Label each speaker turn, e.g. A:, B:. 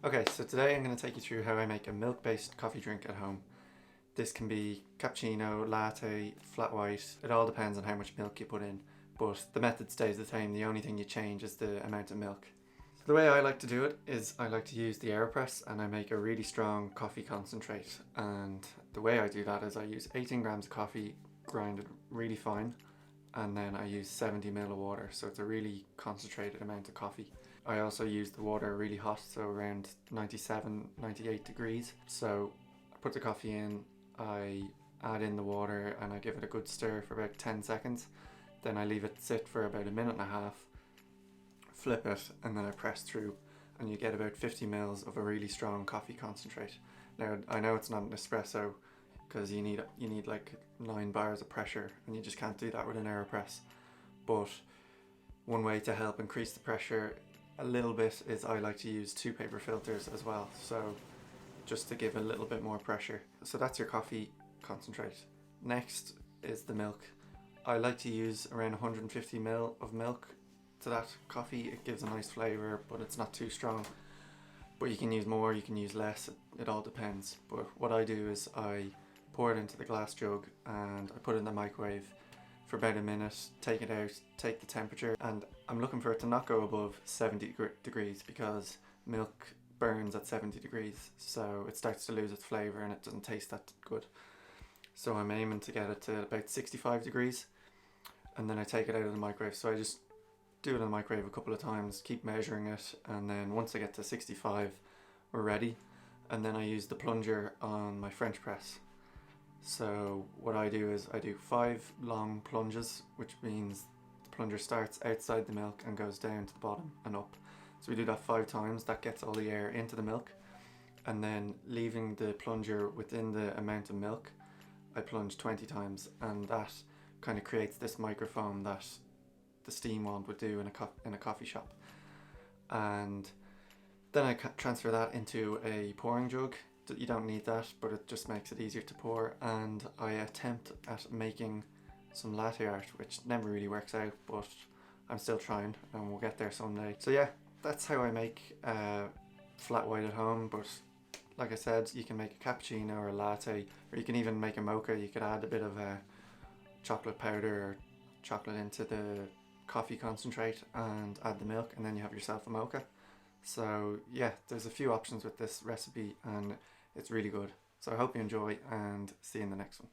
A: Okay, so today I'm going to take you through how I make a milk-based coffee drink at home. This can be cappuccino, latte, flat white, it all depends on how much milk you put in, but the method stays the same, the only thing you change is the amount of milk. So the way I like to do it is I like to use the AeroPress and I make a really strong coffee concentrate, and the way I do that is I use 18 grams of coffee grinded really fine, and then I use 70 ml of water, so it's a really concentrated amount of coffee. I also use the water really hot, so around 97, 98 degrees. So I put the coffee in, I add in the water and I give it a good stir for about 10 seconds. Then I leave it sit for about a minute and a half, flip it, and then I press through and you get about 50 ml of a really strong coffee concentrate. Now I know it's not an espresso because you need like 9 bars of pressure and you just can't do that with an AeroPress. But one way to help increase the pressure a little bit is I like to use 2 paper filters as well, so just to give a little bit more pressure. So that's your coffee concentrate. Next is the milk. I like to use around 150 ml of milk to that coffee. It gives a nice flavour, but it's not too strong. But you can use more, you can use less, it all depends. But what I do is I pour it into the glass jug and I put it in the microwave for about a minute, take it out, take the temperature, and I'm looking for it to not go above 70 degrees because milk burns at 70 degrees, so it starts to lose its flavour and it doesn't taste that good. So I'm aiming to get it to about 65 degrees and then I take it out of the microwave. So I just do it in the microwave a couple of times, keep measuring it, and then once I get to 65 we're ready, and then I use the plunger on my French press. So what I do is I do 5 long plunges, which means the plunger starts outside the milk and goes down to the bottom and up. So we do that 5 times, that gets all the air into the milk, and then leaving the plunger within the amount of milk, I plunge 20 times, and that kind of creates this microfoam that the steam wand would do in a coffee shop. And then I transfer that into a pouring jug. You don't need that, but it just makes it easier to pour, and I attempt at making some latte art, which never really works out, but I'm still trying and we'll get there someday. So yeah, that's how I make flat white at home, but like I said, you can make a cappuccino or a latte, or you can even make a mocha. You could add a bit of chocolate powder or chocolate into the coffee concentrate and add the milk, and then you have yourself a mocha. So yeah, there's a few options with this recipe and it's really good. So I hope you enjoy and see you in the next one.